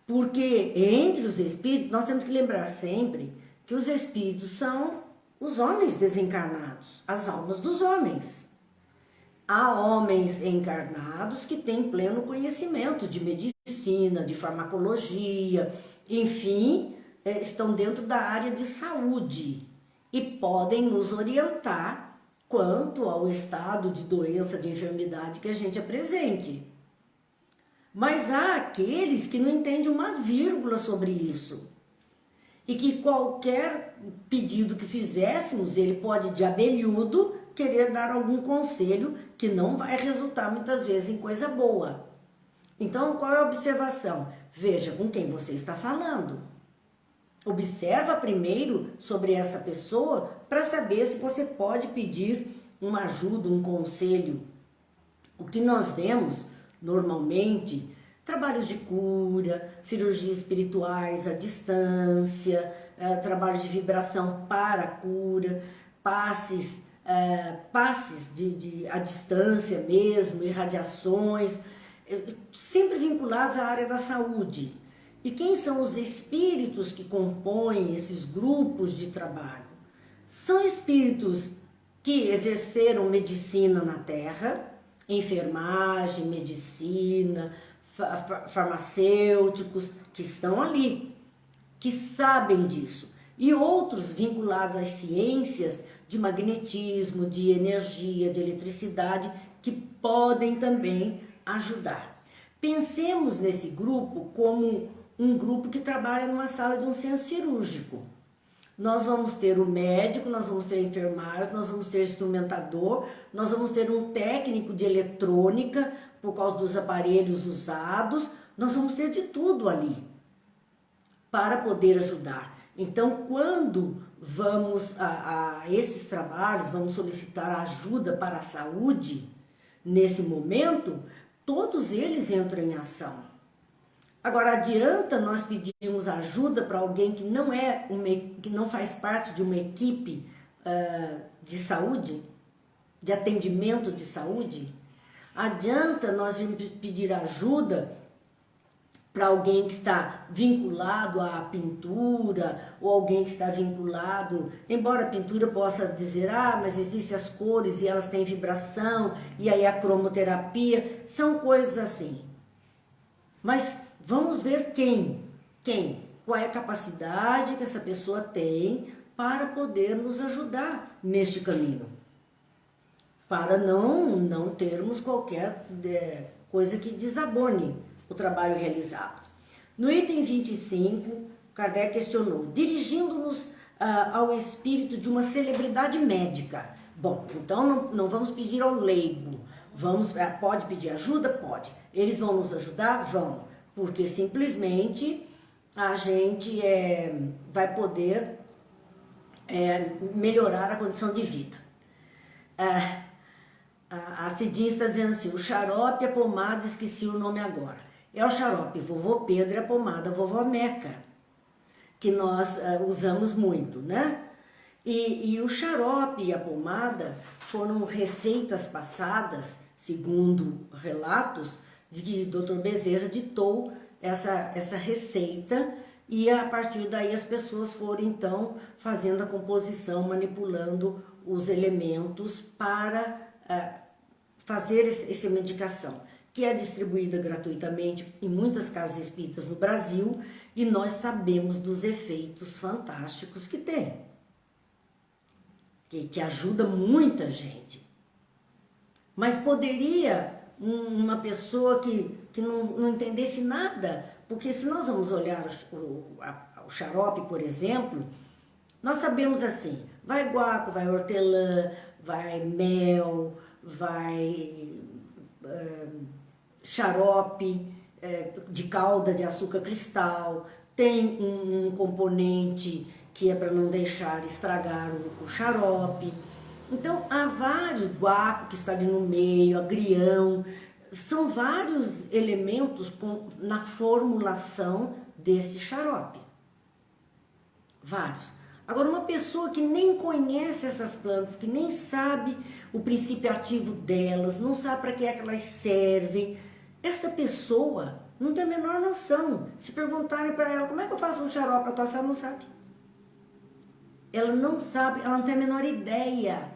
Porque entre os espíritos, nós temos que lembrar sempre que os espíritos são os homens desencarnados, as almas dos homens. Há homens encarnados que têm pleno conhecimento de medicina, de farmacologia, enfim, estão dentro da área de saúde e podem nos orientar quanto ao estado de doença, de enfermidade que a gente apresente. Mas há aqueles que não entendem uma vírgula sobre isso. E que qualquer pedido que fizéssemos, ele pode, de abelhudo, querer dar algum conselho que não vai resultar muitas vezes em coisa boa. Então, qual é a observação? Veja com quem você está falando. Observa primeiro sobre essa pessoa para saber se você pode pedir uma ajuda, um conselho. O que nós vemos normalmente, trabalhos de cura, cirurgias espirituais à distância, trabalhos de vibração para a cura, passes à distância mesmo, irradiações, sempre vinculados à área da saúde. E quem são os espíritos que compõem esses grupos de trabalho? São espíritos que exerceram medicina na Terra, enfermagem, medicina, farmacêuticos, que estão ali, que sabem disso. E outros vinculados às ciências de magnetismo, de energia, de eletricidade, que podem também ajudar. Pensemos nesse grupo como um grupo que trabalha numa sala de um centro cirúrgico. Nós vamos ter o médico, nós vamos ter enfermagem, nós vamos ter instrumentador, nós vamos ter um técnico de eletrônica, por causa dos aparelhos usados, nós vamos ter de tudo ali para poder ajudar. Então, quando vamos a esses trabalhos, vamos solicitar ajuda para a saúde, nesse momento, todos eles entram em ação. Agora, adianta nós pedirmos ajuda para alguém que que não faz parte de uma equipe de saúde, de atendimento de saúde? Adianta nós pedir ajuda para alguém que está vinculado à pintura, ou alguém que está vinculado, embora a pintura possa dizer, mas existem as cores e elas têm vibração, e aí a cromoterapia, são coisas assim. Mas vamos ver quem, qual é a capacidade que essa pessoa tem para poder nos ajudar neste caminho. Para não termos qualquer coisa que desabone o trabalho realizado. No item 25, Kardec questionou, dirigindo-nos ao espírito de uma celebridade médica. Bom, então não vamos pedir ao leigo. Pode pedir ajuda? Pode. Eles vão nos ajudar? Vão. Porque simplesmente a gente vai poder melhorar a condição de vida. A Cidinha está dizendo assim, o xarope e a pomada, esqueci o nome agora. É o xarope Vovô Pedro e a pomada Vovó Meca, que nós usamos muito, né? E o xarope e a pomada foram receitas passadas, segundo relatos, de que Dr. Bezerra ditou essa receita e a partir daí as pessoas foram então fazendo a composição, manipulando os elementos para fazer essa medicação, que é distribuída gratuitamente em muitas casas espíritas no Brasil e nós sabemos dos efeitos fantásticos que tem, que ajuda muita gente. Mas poderia uma pessoa que não entendesse nada, porque se nós vamos olhar o xarope, por exemplo, nós sabemos assim, vai guaco, vai hortelã, vai mel, vai xarope de calda de açúcar cristal, tem um componente que é para não deixar estragar o xarope. Então, há vários, guaco que está ali no meio, agrião, são vários elementos na formulação desse xarope. Vários. Agora, uma pessoa que nem conhece essas plantas, que nem sabe o princípio ativo delas, não sabe para que é que elas servem, essa pessoa não tem a menor noção. Se perguntarem para ela, como é que eu faço um xarope para tosse, ela não sabe. Ela não sabe, ela não tem a menor ideia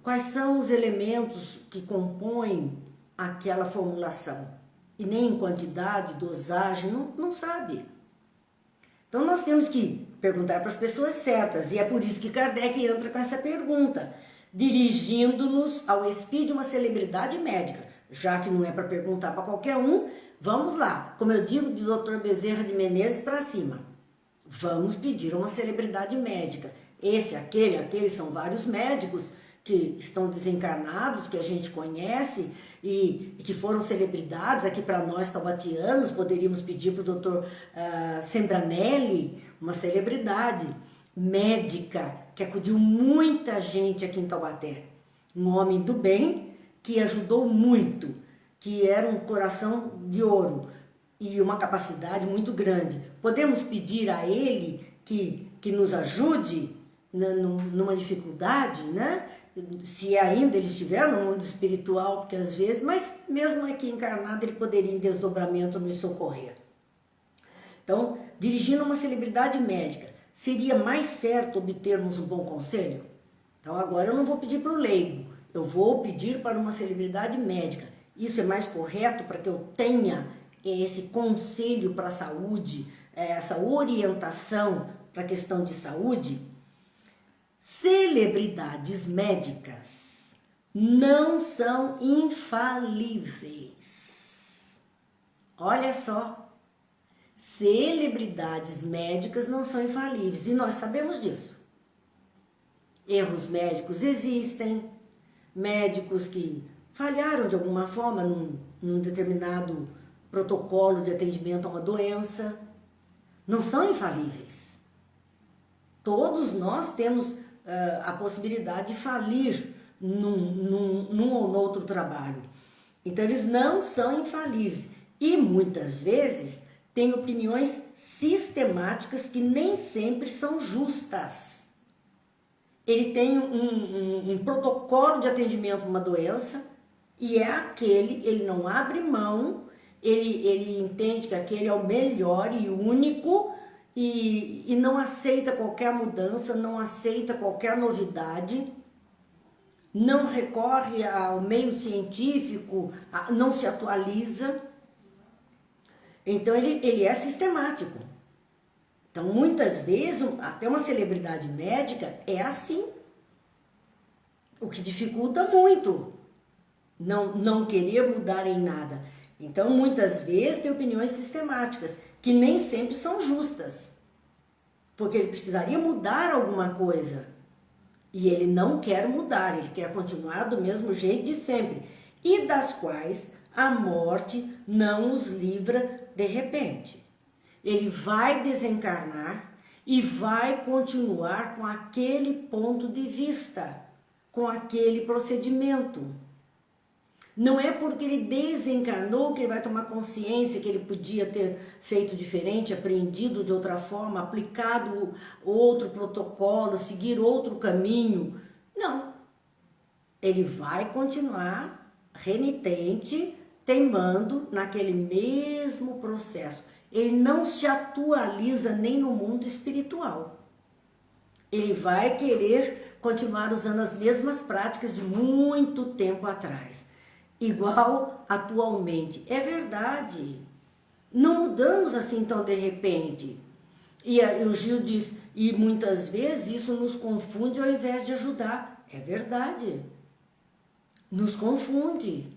quais são os elementos que compõem aquela formulação. E nem em quantidade, dosagem, não sabe. Então nós temos que perguntar para as pessoas certas, e é por isso que Kardec entra com essa pergunta, dirigindo-nos ao espírito de uma celebridade médica. Já que não é para perguntar para qualquer um, vamos lá, como eu digo, de Dr. Bezerra de Menezes para cima. Vamos pedir uma celebridade médica. Esse, aquele, são vários médicos que estão desencarnados, que a gente conhece e que foram celebridades aqui para nós taubatianos. Poderíamos pedir para o Dr. Sembranelli, uma celebridade médica que acudiu muita gente aqui em Taubaté. Um homem do bem que ajudou muito, que era um coração de ouro e uma capacidade muito grande. Podemos pedir a ele que nos ajude numa dificuldade, né? Se ainda ele estiver no mundo espiritual, porque às vezes, mas mesmo aqui encarnado, ele poderia em desdobramento nos socorrer. Então, dirigindo a uma celebridade médica, seria mais certo obtermos um bom conselho? Então agora eu não vou pedir para o leigo, eu vou pedir para uma celebridade médica. Isso é mais correto para que eu tenha esse conselho para a saúde, essa orientação para a questão de saúde? Celebridades médicas não são infalíveis. Olha só, celebridades médicas não são infalíveis e nós sabemos disso. Erros médicos existem, médicos que falharam de alguma forma num determinado protocolo de atendimento a uma doença, não são infalíveis. Todos nós temos a possibilidade de falir num ou no outro trabalho. Então, eles não são infalíveis. E muitas vezes tem opiniões sistemáticas que nem sempre são justas. Ele tem um protocolo de atendimento a uma doença e é aquele, ele não abre mão, ele entende que aquele é o melhor e único e não aceita qualquer mudança, não aceita qualquer novidade, não recorre ao meio científico, não se atualiza. Então ele é sistemático. Então muitas vezes até uma celebridade médica é assim, o que dificulta muito não querer mudar em nada. Então muitas vezes tem opiniões sistemáticas que nem sempre são justas, porque ele precisaria mudar alguma coisa e ele não quer mudar, ele quer continuar do mesmo jeito de sempre, e das quais a morte não os livra de repente. Ele vai desencarnar e vai continuar com aquele ponto de vista, com aquele procedimento. Não é porque ele desencarnou que ele vai tomar consciência que ele podia ter feito diferente, aprendido de outra forma, aplicado outro protocolo, seguir outro caminho. Não. Ele vai continuar renitente, teimando naquele mesmo processo. Ele não se atualiza nem no mundo espiritual. Ele vai querer continuar usando as mesmas práticas de muito tempo atrás. Igual atualmente. É verdade. Não mudamos assim tão de repente. E o Gil diz, e muitas vezes isso nos confunde ao invés de ajudar. É verdade. Nos confunde.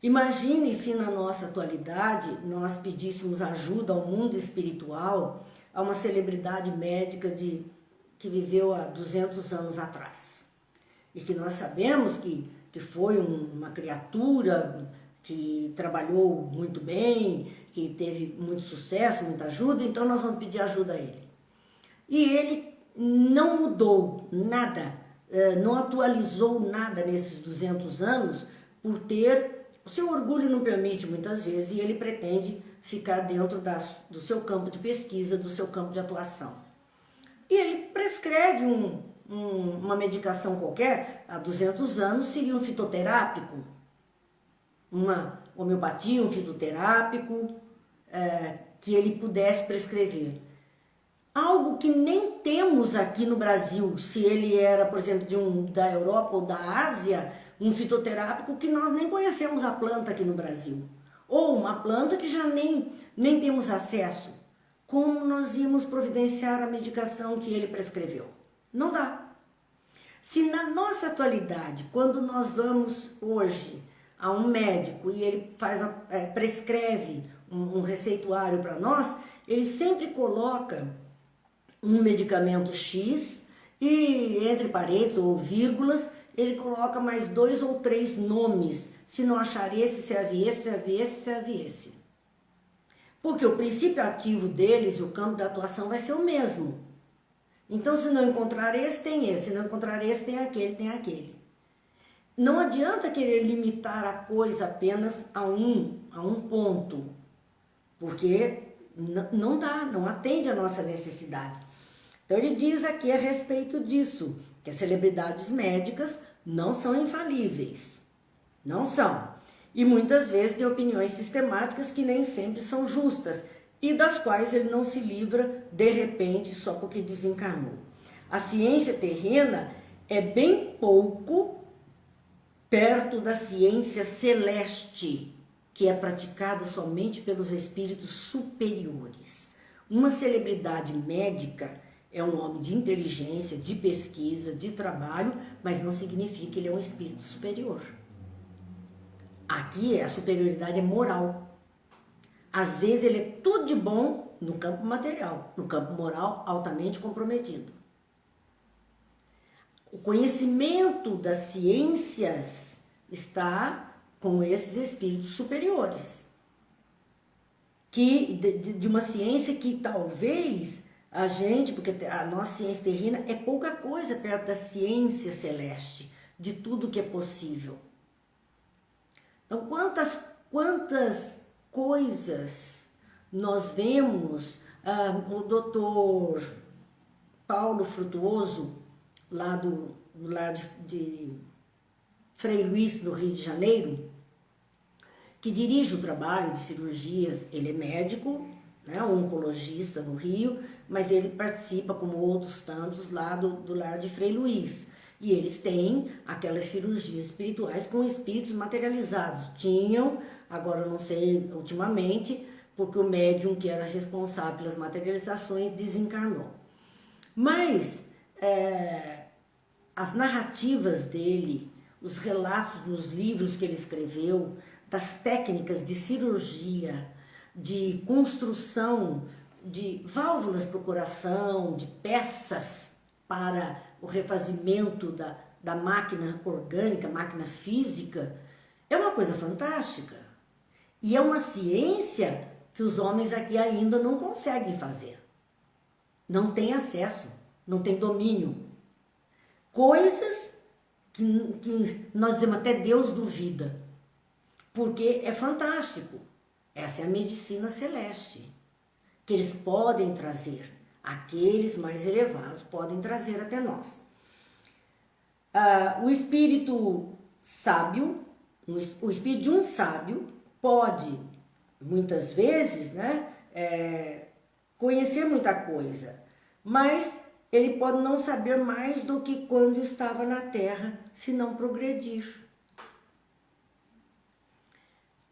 Imagine se na nossa atualidade nós pedíssemos ajuda ao mundo espiritual, a uma celebridade médica que viveu há 200 anos atrás. E que nós sabemos que foi uma criatura que trabalhou muito bem, que teve muito sucesso, muita ajuda, então nós vamos pedir ajuda a ele. E ele não mudou nada, não atualizou nada nesses 200 anos, por ter, o seu orgulho não permite muitas vezes, e ele pretende ficar dentro do seu campo de pesquisa, do seu campo de atuação. E ele prescreve uma medicação qualquer, há 200 anos, seria um fitoterápico, uma homeopatia, um fitoterápico, que ele pudesse prescrever. Algo que nem temos aqui no Brasil, se ele era, por exemplo, da Europa ou da Ásia, um fitoterápico que nós nem conhecemos a planta aqui no Brasil. Ou uma planta que já nem temos acesso. Como nós íamos providenciar a medicação que ele prescreveu? Não dá. Se na nossa atualidade, quando nós vamos hoje a um médico e ele prescreve um receituário para nós, ele sempre coloca um medicamento X e entre parênteses ou vírgulas, ele coloca mais 2 ou 3 nomes. Se não achar esse, serve esse, serve esse, serve esse. Porque o princípio ativo deles e o campo de atuação vai ser o mesmo. Então, se não encontrar esse, tem esse. Se não encontrar esse, tem aquele, tem aquele. Não adianta querer limitar a coisa apenas a um ponto. Porque não dá, não atende a nossa necessidade. Então, ele diz aqui a respeito disso, que as celebridades médicas não são infalíveis. Não são. E muitas vezes tem opiniões sistemáticas que nem sempre são justas e das quais ele não se livra de repente só porque desencarnou. A ciência terrena é bem pouco perto da ciência celeste, que é praticada somente pelos espíritos superiores. Uma celebridade médica é um homem de inteligência, de pesquisa, de trabalho, mas não significa que ele é um espírito superior. Aqui a superioridade é moral. Às vezes ele é tudo de bom no campo material, no campo moral altamente comprometido. O conhecimento das ciências está com esses espíritos superiores. De uma ciência que talvez a gente, porque a nossa ciência terrena é pouca coisa perto da ciência celeste, de tudo que é possível. Então, quantas coisas nós vemos o doutor Paulo Frutuoso, lá do lar de Frei Luís, no Rio de Janeiro, que dirige o trabalho de cirurgias. Ele é médico, né, oncologista no Rio, mas ele participa, como outros tantos, lá do lar de Frei Luís. E eles têm aquelas cirurgias espirituais com espíritos materializados. Tinham, agora eu não sei ultimamente, porque o médium que era responsável pelas materializações desencarnou. Mas as narrativas dele, os relatos nos livros que ele escreveu, das técnicas de cirurgia, de construção de válvulas para o coração, de peças para o refazimento da máquina orgânica, máquina física, é uma coisa fantástica. E é uma ciência que os homens aqui ainda não conseguem fazer. Não tem acesso, não tem domínio. Coisas que nós dizemos até Deus duvida, porque é fantástico. Essa é a medicina celeste, que eles podem trazer, aqueles mais elevados podem trazer até nós. O espírito sábio, o espírito de um sábio pode, muitas vezes, né, conhecer muita coisa, mas ele pode não saber mais do que quando estava na Terra, se não progredir.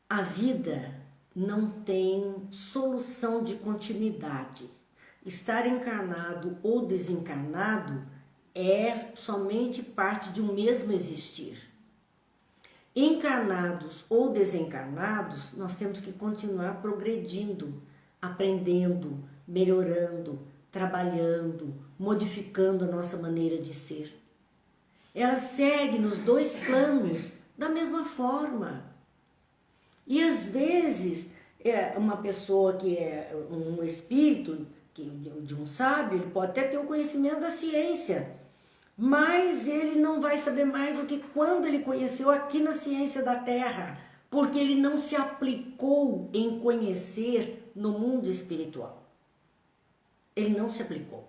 A vida não tem solução de continuidade. Estar encarnado ou desencarnado é somente parte de um mesmo existir. Encarnados ou desencarnados, nós temos que continuar progredindo, aprendendo, melhorando, trabalhando, modificando a nossa maneira de ser. Ela segue nos dois planos da mesma forma. E às vezes, uma pessoa que é um espírito, de um sábio, ele pode até ter o conhecimento da ciência, mas ele não vai saber mais do que quando ele conheceu aqui na ciência da Terra, porque ele não se aplicou em conhecer no mundo espiritual. Ele não se aplicou.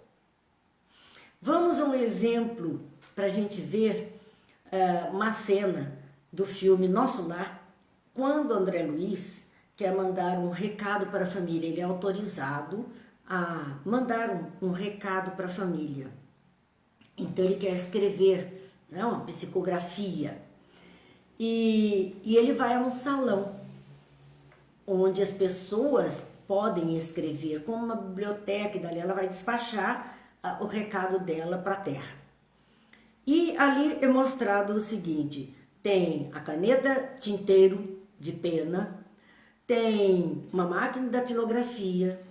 Vamos a um exemplo para a gente ver uma cena do filme Nosso Lar, quando André Luiz quer mandar um recado para a família. Ele é autorizado a mandar um recado para a família. Então ele quer escrever, né, uma psicografia. E ele vai a um salão onde as pessoas podem escrever, como uma biblioteca, e dali ela vai despachar o recado dela para a Terra. E ali é mostrado o seguinte: tem a caneta tinteiro de pena, tem uma máquina de datilografia,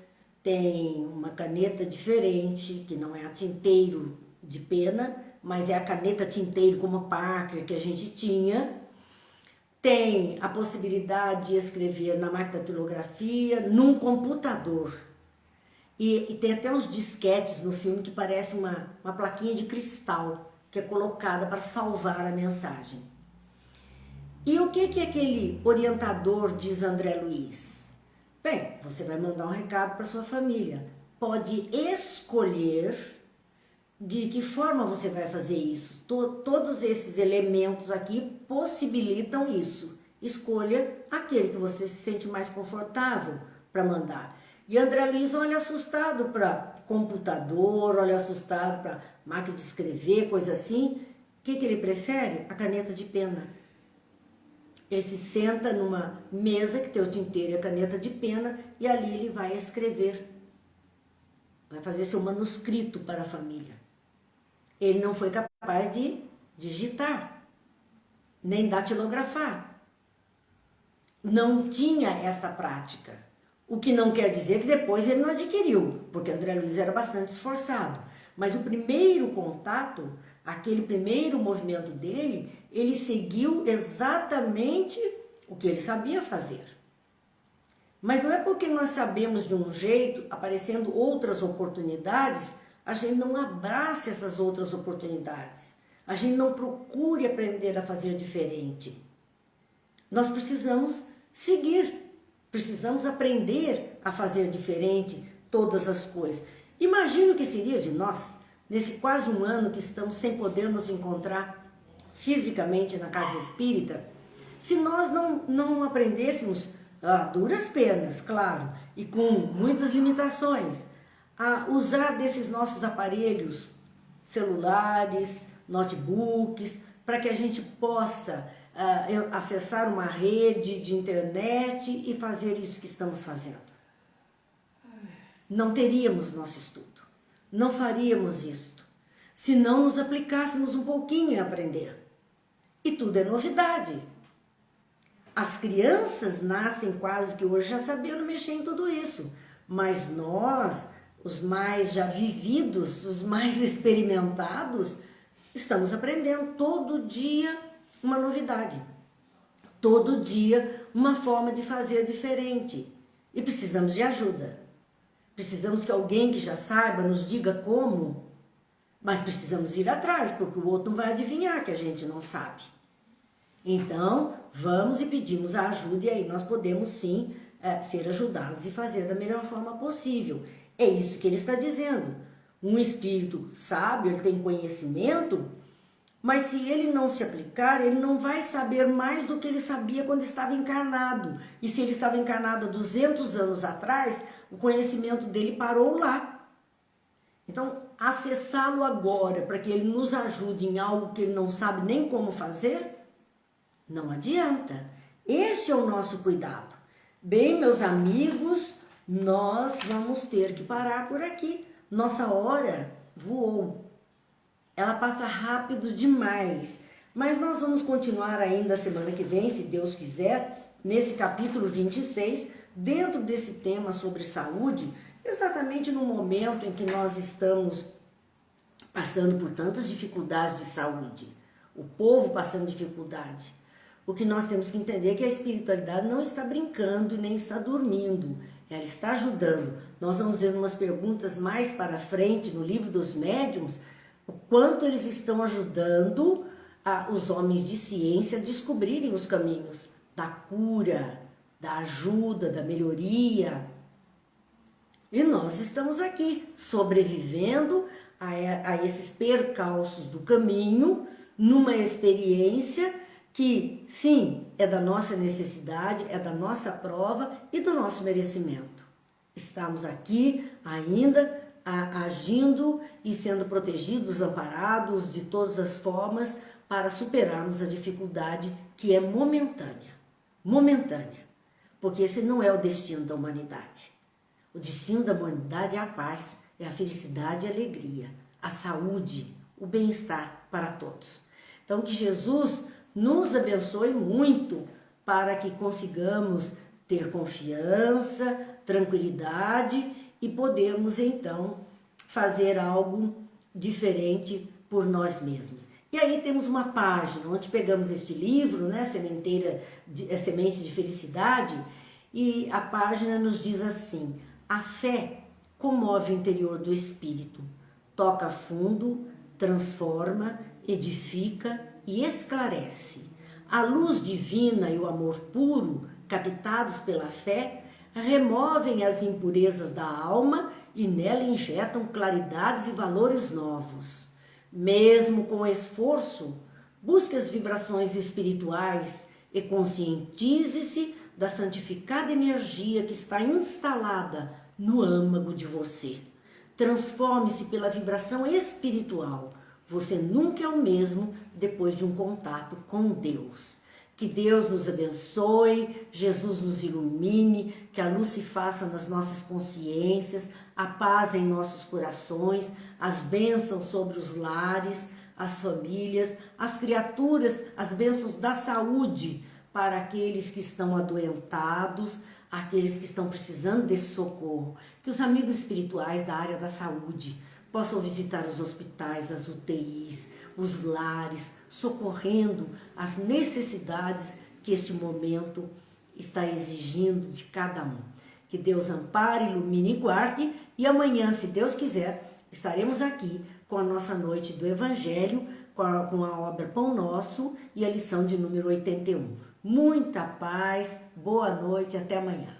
tem uma caneta diferente, que não é a tinteiro de pena, mas é a caneta tinteiro como Parker que a gente tinha. Tem a possibilidade de escrever na máquina de datilografia, num computador. E tem até uns disquetes no filme que parece uma plaquinha de cristal, que é colocada para salvar a mensagem. E o que aquele orientador diz, André Luiz? Bem, você vai mandar um recado para sua família. Pode escolher de que forma você vai fazer isso. Todos esses elementos aqui possibilitam isso. Escolha aquele que você se sente mais confortável para mandar. E André Luiz olha assustado para computador, olha assustado para máquina de escrever, coisa assim. O que ele prefere? A caneta de pena. Ele se senta numa mesa que tem o tinteiro e a caneta de pena e ali ele vai escrever. Vai fazer seu manuscrito para a família. Ele não foi capaz de digitar, nem datilografar. Não tinha essa prática. O que não quer dizer que depois ele não adquiriu, porque André Luiz era bastante esforçado. Mas o primeiro contato, aquele primeiro movimento dele, ele seguiu exatamente o que ele sabia fazer. Mas não é porque nós sabemos de um jeito, aparecendo outras oportunidades, a gente não abraça essas outras oportunidades. A gente não procure aprender a fazer diferente. Nós precisamos seguir, precisamos aprender a fazer diferente todas as coisas. Imagina o que seria de nós, nesse quase um ano que estamos sem poder nos encontrar fisicamente na casa espírita, se nós não aprendêssemos, a duras penas, claro, e com muitas limitações, a usar desses nossos aparelhos, celulares, notebooks, para que a gente possa acessar uma rede de internet e fazer isso que estamos fazendo. Não teríamos nosso estudo, não faríamos isto, se não nos aplicássemos um pouquinho em aprender. E tudo é novidade. As crianças nascem quase que hoje já sabendo mexer em tudo isso, mas nós, os mais já vividos, os mais experimentados, estamos aprendendo todo dia uma novidade, todo dia uma forma de fazer diferente, e precisamos de ajuda. Precisamos que alguém que já saiba nos diga como, mas precisamos ir atrás, porque o outro não vai adivinhar que a gente não sabe. Então, vamos e pedimos a ajuda, e aí nós podemos sim ser ajudados e fazer da melhor forma possível. É isso que ele está dizendo. Um espírito sábio, ele tem conhecimento, mas se ele não se aplicar, ele não vai saber mais do que ele sabia quando estava encarnado. E se ele estava encarnado há 200 anos atrás, o conhecimento dele parou lá. Então, acessá-lo agora para que ele nos ajude em algo que ele não sabe nem como fazer, não adianta. Este é o nosso cuidado. Bem, meus amigos, nós vamos ter que parar por aqui. Nossa hora voou. Ela passa rápido demais. Mas nós vamos continuar ainda semana que vem, se Deus quiser, nesse capítulo 26, dentro desse tema sobre saúde, exatamente no momento em que nós estamos passando por tantas dificuldades de saúde. O povo passando dificuldade. O que nós temos que entender é que a espiritualidade não está brincando e nem está dormindo. Ela está ajudando. Nós vamos ver umas perguntas mais para frente no livro dos médiuns, o quanto eles estão ajudando os homens de ciência a descobrirem os caminhos da cura, da ajuda, da melhoria. E nós estamos aqui, sobrevivendo a esses percalços do caminho, numa experiência que, sim, é da nossa necessidade, é da nossa prova e do nosso merecimento. Estamos aqui ainda agindo e sendo protegidos, amparados de todas as formas para superarmos a dificuldade que é momentânea. Momentânea. Porque esse não é o destino da humanidade. O destino da humanidade é a paz, é a felicidade e a alegria, a saúde, o bem-estar para todos. Então, que Jesus nos abençoe muito para que consigamos ter confiança, tranquilidade e podermos então fazer algo diferente por nós mesmos. E aí temos uma página onde pegamos este livro, né, Sementes de Felicidade, e a página nos diz assim: a fé comove o interior do espírito, toca fundo, transforma, edifica e esclarece. A luz divina e o amor puro, captados pela fé, removem as impurezas da alma e nela injetam claridades e valores novos. Mesmo com esforço, busque as vibrações espirituais e conscientize-se da santificada energia que está instalada no âmago de você. Transforme-se pela vibração espiritual. Você nunca é o mesmo depois de um contato com Deus. Que Deus nos abençoe, Jesus nos ilumine, que a luz se faça nas nossas consciências, a paz em nossos corações, as bênçãos sobre os lares, as famílias, as criaturas, as bênçãos da saúde para aqueles que estão adoentados, aqueles que estão precisando desse socorro. Que os amigos espirituais da área da saúde possam visitar os hospitais, as UTIs, os lares, socorrendo as necessidades que este momento está exigindo de cada um. Que Deus ampare, ilumine e guarde, e amanhã, se Deus quiser, estaremos aqui com a nossa noite do Evangelho, com a obra Pão Nosso e a lição de número 81. Muita paz, boa noite, até amanhã.